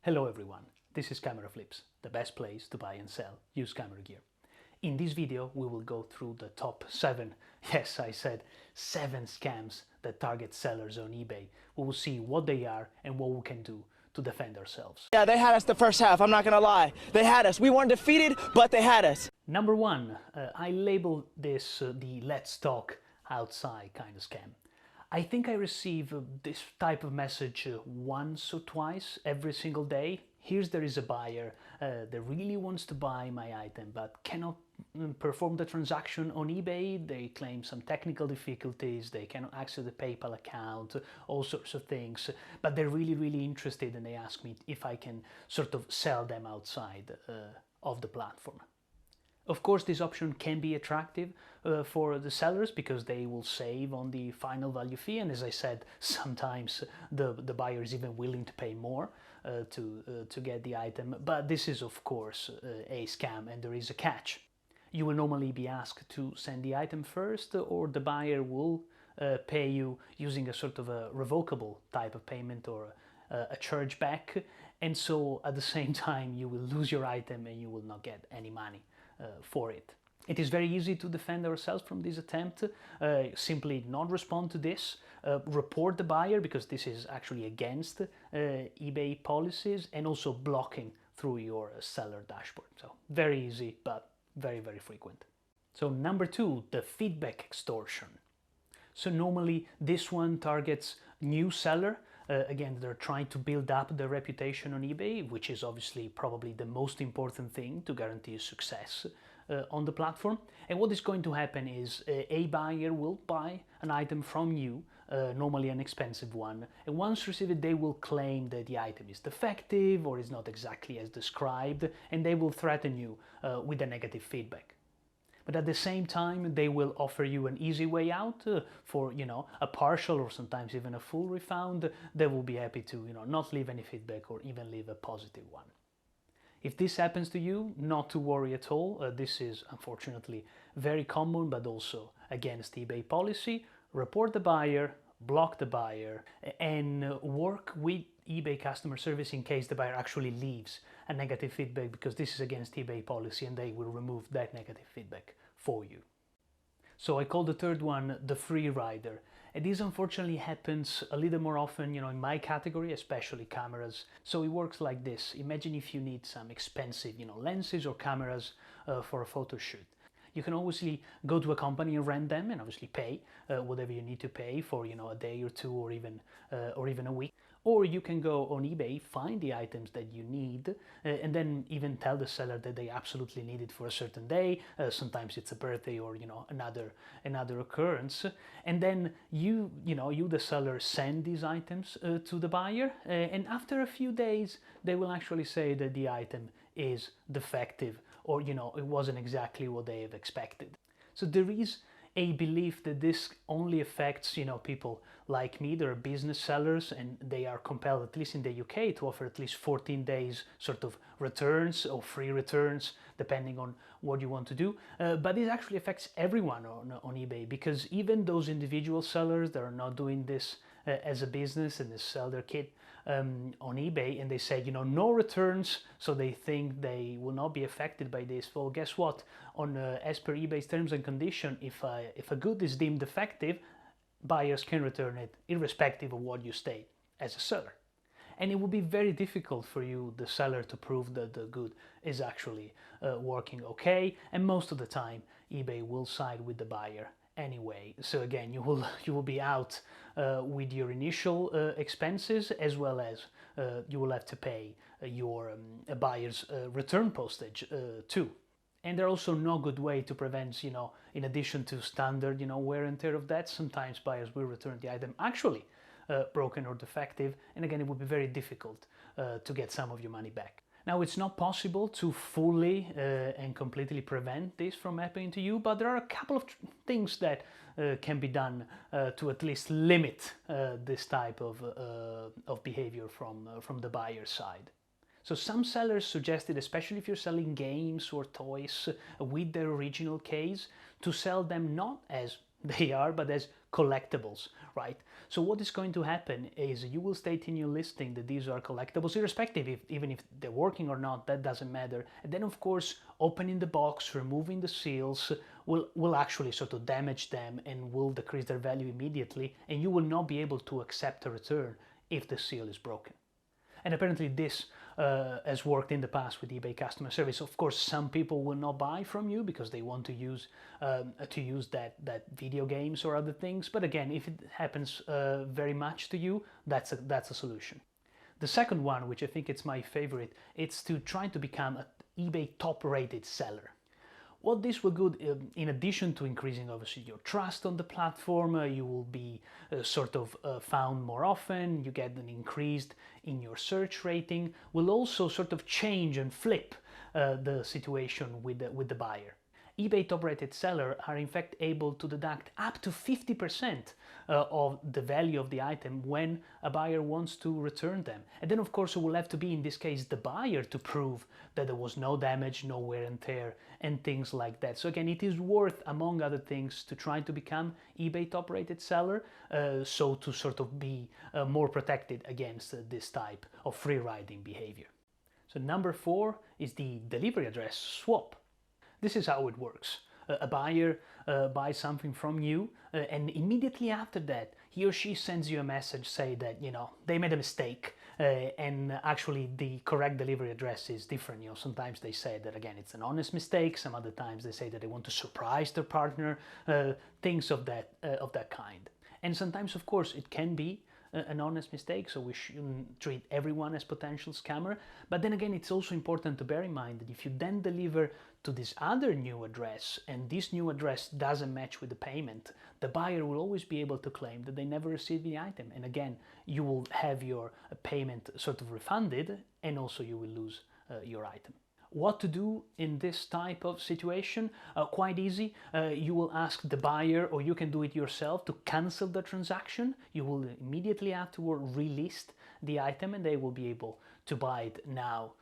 Hello everyone, this is CameraFlips, the best place to buy and sell used camera gear. In this video we will go through the top 7, yes I said 7 scams that target sellers on eBay. We will see what they are and what we can do to defend ourselves. Yeah, they had us the first half, I'm not gonna lie. They had us. We weren't defeated, but they had us. Number 1, I labeled this the let's talk outside kind of scam. I think I receive this type of message once or twice every single day. There is a buyer that really wants to buy my item but cannot perform the transaction on eBay. They claim some technical difficulties, they cannot access the PayPal account, all sorts of things, but they're really interested and they ask me if I can sort of sell them outside of the platform. Of course, this option can be attractive for the sellers because they will save on the final value fee, and as I said, sometimes the buyer is even willing to pay more to get the item. But this is of course a scam, and there is a catch. You will normally be asked to send the item first, or the buyer will pay you using a sort of a revocable type of payment or a chargeback, and so at the same time you will lose your item and you will not get any money for it. It is very easy to defend ourselves from this attempt. Simply not respond to this, report the buyer because this is actually against eBay policies, and also blocking through your seller dashboard. So very easy, but very frequent. So number 2, the feedback extortion. So normally this one targets new seller. Again, they're trying to build up their reputation on eBay, which is obviously probably the most important thing to guarantee success on the platform. And what is going to happen is a buyer will buy an item from you, normally an expensive one, and once received they will claim that the item is defective or is not exactly as described, and they will threaten you with a negative feedback. But at the same time, they will offer you an easy way out for, a partial or sometimes even a full refund. They will be happy to, not leave any feedback or even leave a positive one. If this happens to you, not to worry at all. This is unfortunately very common, but also against eBay policy. Report the buyer, block the buyer, and work with eBay customer service in case the buyer actually leaves a negative feedback, because this is against eBay policy and they will remove that negative feedback for you. So I call the third one the free rider. And this unfortunately happens a little more often, in my category, especially cameras. So it works like this. Imagine if you need some expensive, lenses or cameras for a photo shoot. You can obviously go to a company and rent them and obviously pay whatever you need to pay for, a day or two or even a week. Or you can go on eBay, find the items that you need, and then even tell the seller that they absolutely need it for a certain day. Sometimes it's a birthday or another occurrence, and then you the seller, send these items to the buyer, and after a few days they will actually say that the item is defective, or it wasn't exactly what they have expected. So there is a belief that this only affects people like me. There are business sellers and they are compelled, at least in the UK, to offer at least 14 days sort of returns or free returns depending on what you want to do, but this actually affects everyone on eBay, because even those individual sellers that are not doing this as a business and they sell their kit on eBay and they say no returns, so they think they will not be affected by this. Well, guess what? As per eBay's terms and condition, if a good is deemed defective, buyers can return it irrespective of what you state as a seller. And it will be very difficult for you, the seller, to prove that the good is actually working okay, and most of the time eBay will side with the buyer anyway. So again, you will be out with your initial expenses, as well as you will have to pay your buyer's return postage too. And there's also no good way to prevent, in addition to standard, wear and tear of that, sometimes buyers will return the item actually broken or defective, and again, it would be very difficult to get some of your money back. Now, it's not possible to fully and completely prevent this from happening to you, but there are a couple of things that can be done to at least limit this type of behavior from the buyer's side. So some sellers suggested, especially if you're selling games or toys with their original case, to sell them not as they are, but as collectibles, right? So what is going to happen is you will state in your listing that these are collectibles, irrespective even if they're working or not, that doesn't matter. And then of course, opening the box, removing the seals will actually sort of damage them and will decrease their value immediately, and you will not be able to accept a return if the seal is broken. And apparently this has worked in the past with eBay customer service. Of course, some people will not buy from you because they want to use that video games or other things. But again, if it happens very much to you, that's a solution. The second one, which I think it's my favorite, it's to try to become an eBay top-rated seller. What this will do, in addition to increasing obviously your trust on the platform, you will be found more often, you get an increased in your search rating, will also sort of change and flip the situation with the buyer. eBay top-rated sellers are in fact able to deduct up to 50% of the value of the item when a buyer wants to return them. And then of course it will have to be, in this case, the buyer to prove that there was no damage, no wear and tear, and things like that. So again, it is worth, among other things, to try to become eBay top-rated seller, so to sort of be more protected against this type of free-riding behavior. So number 4 is the delivery address swap. This is how it works. A buyer buys something from you, and immediately after that, he or she sends you a message say that, you know, they made a mistake, and actually the correct delivery address is different. You know, sometimes they say that, again, it's an honest mistake. Some other times they say that they want to surprise their partner, things of that kind. And sometimes, of course, it can be an honest mistake, so we shouldn't treat everyone as potential scammer. But then again, it's also important to bear in mind that if you then deliver to this other new address and this new address doesn't match with the payment, the buyer will always be able to claim that they never received the item. And again, you will have your payment sort of refunded, and also you will lose your item. What to do in this type of situation? Quite easy. You will ask the buyer, or you can do it yourself, to cancel the transaction. You will immediately afterward relist the item, and they will be able to buy it now,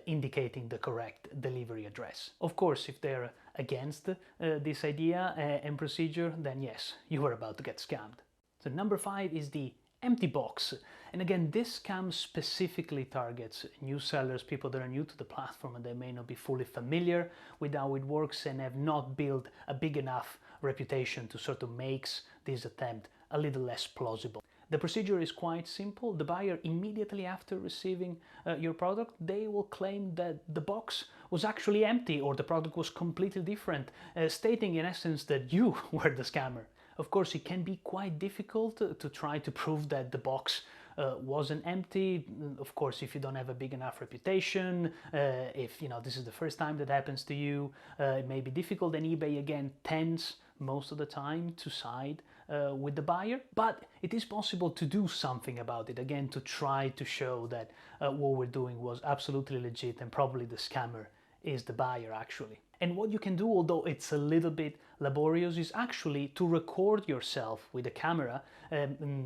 indicating the correct delivery address. Of course, if they're against this idea and procedure, then yes, you are about to get scammed. So number 5 is the empty box. And again, this scam specifically targets new sellers, people that are new to the platform and they may not be fully familiar with how it works and have not built a big enough reputation to sort of make this attempt a little less plausible. The procedure is quite simple. The buyer, immediately after receiving your product, they will claim that the box was actually empty or the product was completely different, stating in essence that you were the scammer. Of course, it can be quite difficult to try to prove that the box wasn't empty. Of course, if you don't have a big enough reputation, if this is the first time that happens to you, it may be difficult. And eBay again tends most of the time to side with the buyer, but it is possible to do something about it, again, to try to show that what we're doing was absolutely legit and probably the scammer is the buyer actually. And what you can do, although it's a little bit laborious, is actually to record yourself with a camera,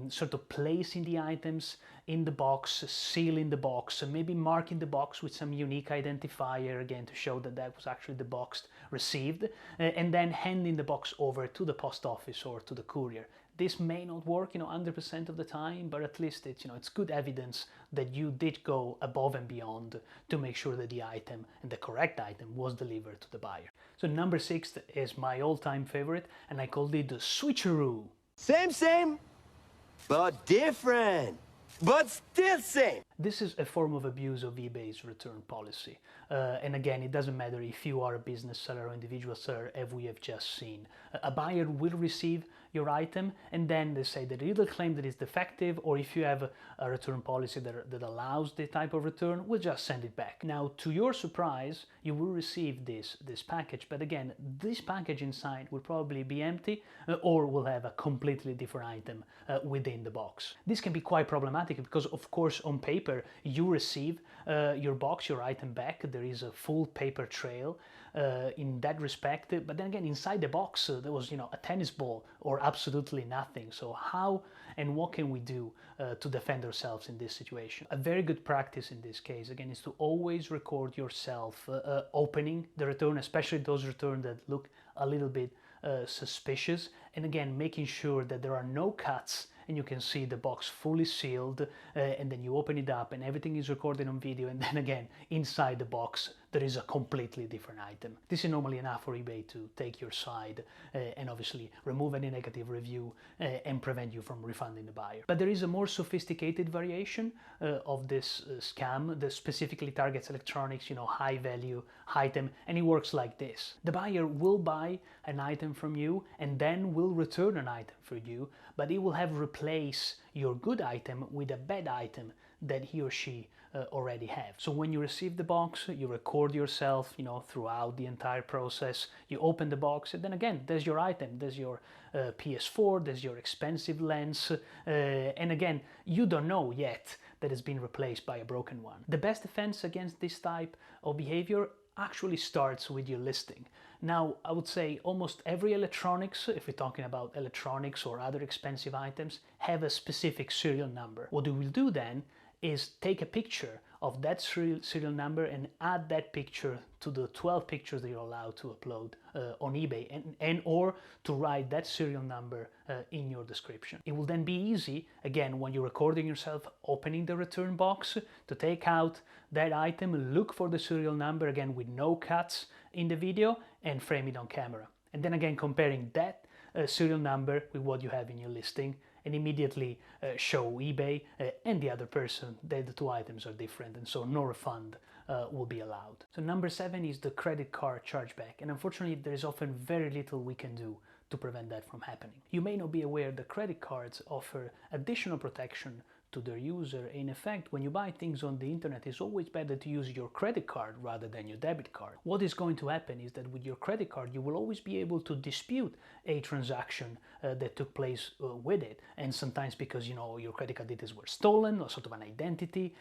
sort of placing the items in the box, sealing the box, and maybe marking the box with some unique identifier, again, to show that that was actually the box received, and then handing the box over to the post office or to the courier. This may not work, 100% of the time, but at least it's good evidence that you did go above and beyond to make sure that the item, and the correct item, was delivered to the buyer. So number 6 is my all-time favorite, and I called it the Switcheroo. Same, but different, but still same. This is a form of abuse of eBay's return policy. And again, it doesn't matter if you are a business seller or individual seller, as we have just seen. A buyer will receive your item, and then they say that either claim that it's defective, or if you have a return policy that allows the type of return, we'll just send it back. Now, to your surprise, you will receive this package, but again, this package inside will probably be empty, or will have a completely different item within the box. This can be quite problematic because, of course, on paper, you receive your box, your item back. There is a full paper trail in that respect, but then again, inside the box there was a tennis ball or absolutely nothing. So how and what can we do to defend ourselves in this situation? A very good practice in this case, again, is to always record yourself opening the return, especially those returns that look a little bit suspicious. And again, making sure that there are no cuts and you can see the box fully sealed, and then you open it up and everything is recorded on video, and then again inside the box there is a completely different item. This is normally enough for eBay to take your side and obviously remove any negative review and prevent you from refunding the buyer. But there is a more sophisticated variation of this scam that specifically targets electronics, high value item, and it works like this. The buyer will buy an item from you and then will return an item for you, but it will have replaced your good item with a bad item that he or she already have. So when you receive the box, you record yourself, throughout the entire process. You open the box, and then again, there's your item, there's your PS4, there's your expensive lens, and again, you don't know yet that it's been replaced by a broken one. The best defense against this type of behavior actually starts with your listing. Now, I would say almost every electronics, if we're talking about electronics or other expensive items, have a specific serial number. What we will do then is take a picture of that serial number and add that picture to the 12 pictures that you're allowed to upload on eBay, and or to write that serial number in your description. It will then be easy, again, when you're recording yourself opening the return box, to take out that item, look for the serial number, again with no cuts in the video, and frame it on camera. And then again, comparing that serial number with what you have in your listing, and immediately show eBay and the other person that the two items are different, and so no refund will be allowed. So number 7 is the credit card chargeback, and unfortunately there is often very little we can do to prevent that from happening. You may not be aware that credit cards offer additional protection to their user. In effect, when you buy things on the internet, it's always better to use your credit card rather than your debit card. What is going to happen is that with your credit card, you will always be able to dispute a transaction that took place with it. And sometimes because, your credit card details were stolen, or sort of an identity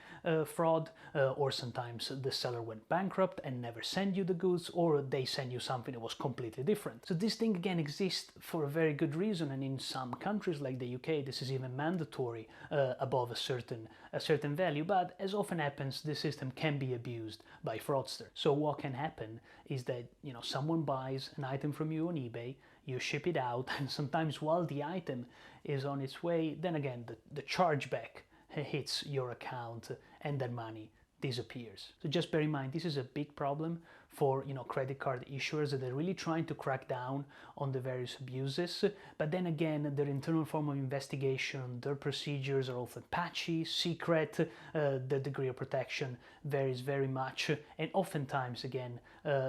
fraud, or sometimes the seller went bankrupt and never sent you the goods, or they sent you something that was completely different. So this thing again exists for a very good reason, and in some countries like the UK, this is even mandatory above a certain value, but as often happens, the system can be abused by fraudsters. So what can happen is that someone buys an item from you on eBay, you ship it out, and sometimes while the item is on its way, then again the chargeback hits your account and that money disappears. So just bear in mind, this is a big problem for credit card issuers that are really trying to crack down on the various abuses, but then again their internal form of investigation, their procedures are often patchy, secret, the degree of protection varies very much, and oftentimes again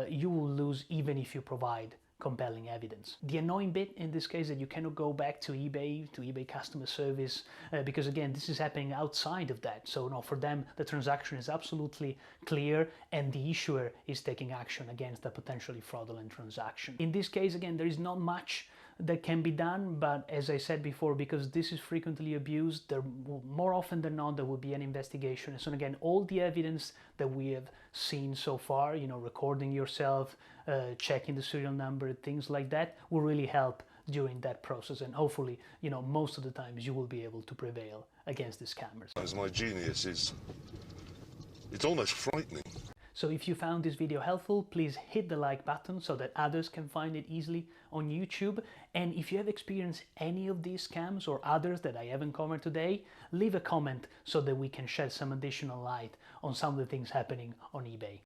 you will lose even if you provide compelling evidence. The annoying bit in this case is that you cannot go back to eBay customer service, because again this is happening outside of that. So for them the transaction is absolutely clear and the issuer is taking action against a potentially fraudulent transaction. In this case again there is not much that can be done, but as I said before, because this is frequently abused, there more often than not there will be an investigation. So again, all the evidence that we have seen so far, recording yourself, checking the serial number, things like that, will really help during that process, and hopefully most of the times you will be able to prevail against the scammers. As my genius is, it's almost frightening. So if you found this video helpful, please hit the like button so that others can find it easily on YouTube. And if you have experienced any of these scams or others that I haven't covered today, leave a comment so that we can shed some additional light on some of the things happening on eBay.